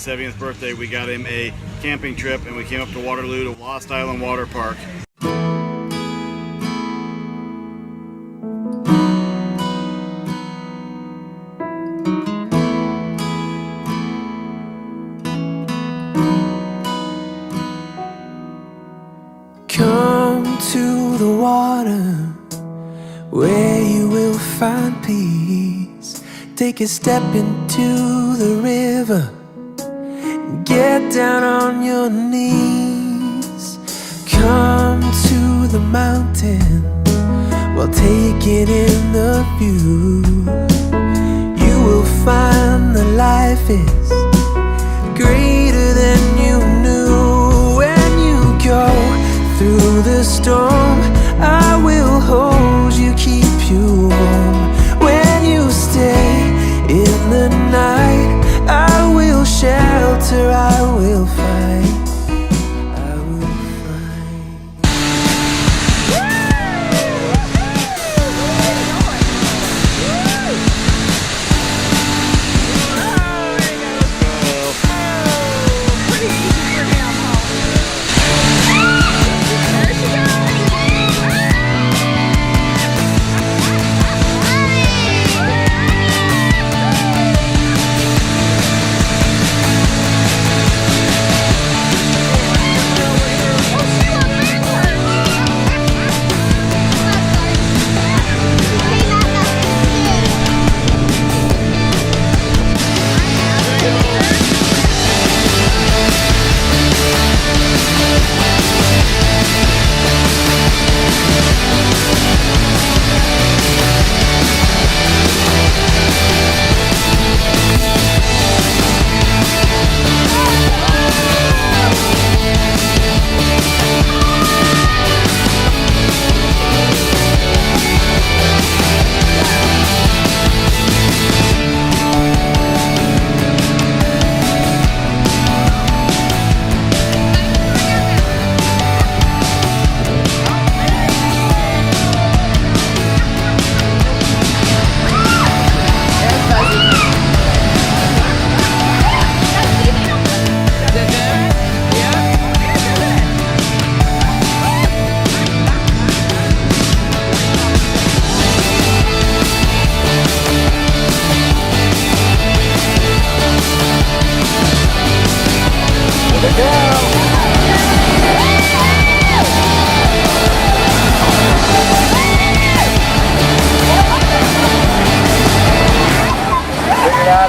kid's 70th birthday, we got him a camping trip and we came up to Waterloo to Lost Island Water Park. Come to the water where you will find peace. Take a step into the river, get down on your knees. Come to the mountain while taking in the view. You will find that life is greater than you knew. When you go through the storm, I will hold you, keep you warm. When you stay in the night, I will shelter, I will fight, I will fight. Pretty easy for him, huh? There she goes.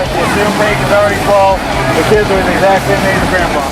If you assume Paige is already 12, the kids are the exact same age as Grandpa.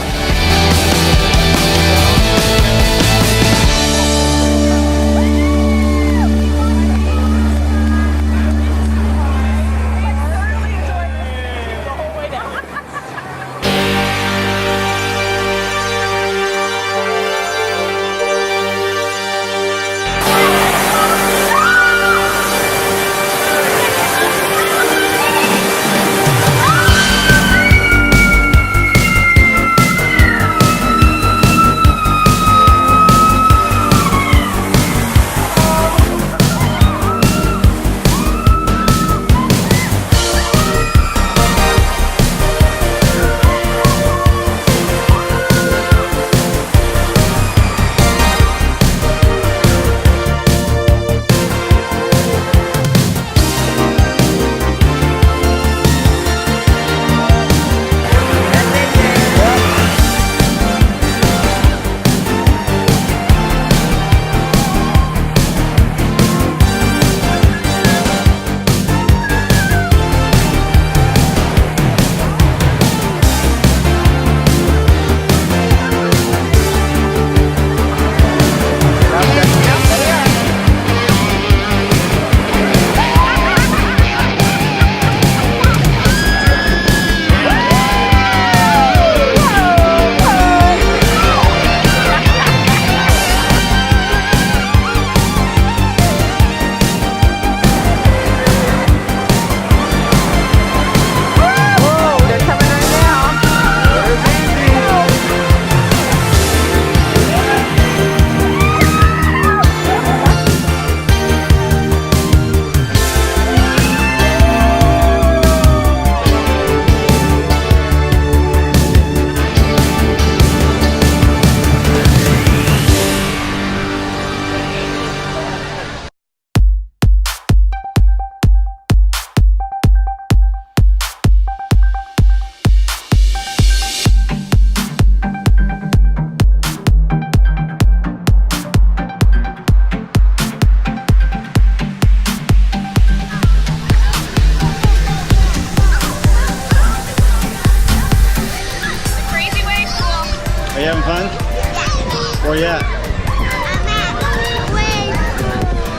Where you at?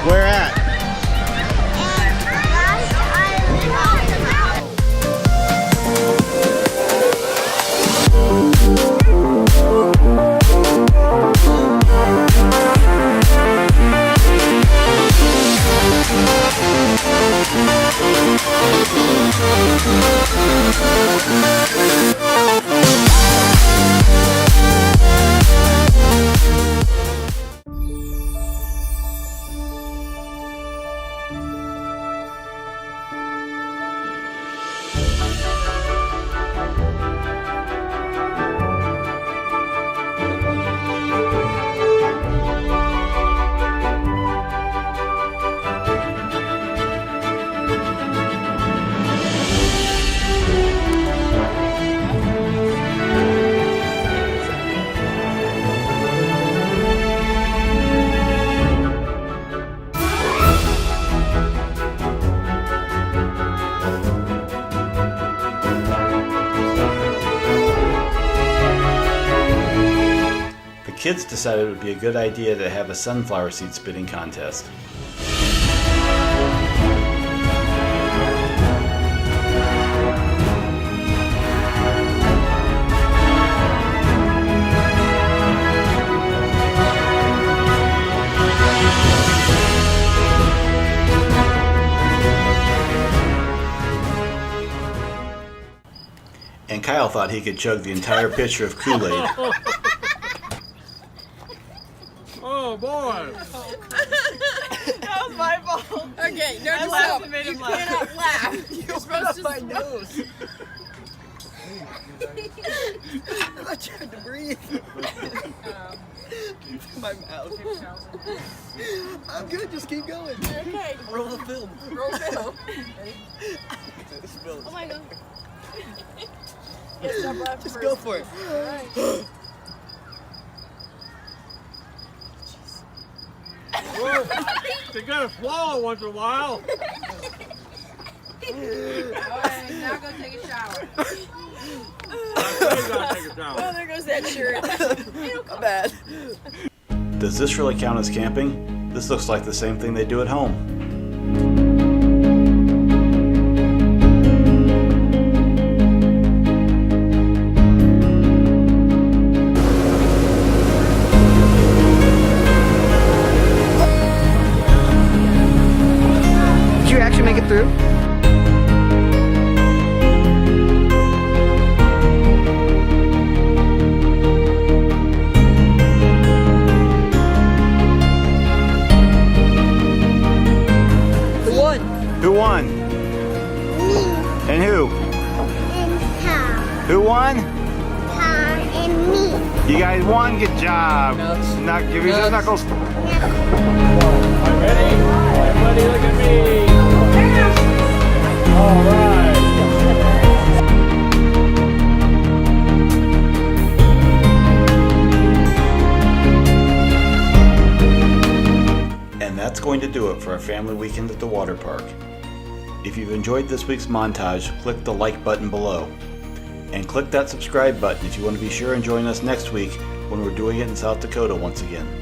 Where at? Kids decided it would be a good idea to have a sunflower seed spitting contest. And Kyle thought he could chug the entire pitcher of Kool-Aid. Oh boy! That was my fault. Okay, no, I just laughed stop. and made him You laugh. cannot laugh. You're supposed to. My nose. I tried to breathe. My mouth. I'm good. Just keep going. Okay. Roll the film. Roll film. Spill. Oh my god. Yes, stop laughing Just first. go for it. Alright. You gotta swallow once in a while. Alright, now go take a shower. You gotta take a Oh, shower. there goes that shirt. I'm bad. Does this really count as camping? This looks like the same thing they do at home. Did you actually make it through? Who won? Me And who? and Tom. Who won? Tom and me. You guys won. Good job. Knock, give yourself knuckles. I'm ready. Everybody look at me. All right. And that's going to do it for our family weekend at the water park. If you've enjoyed this week's montage, click the like button below. And click that subscribe button if you want to be sure and join us next week when we're doing it in South Dakota once again.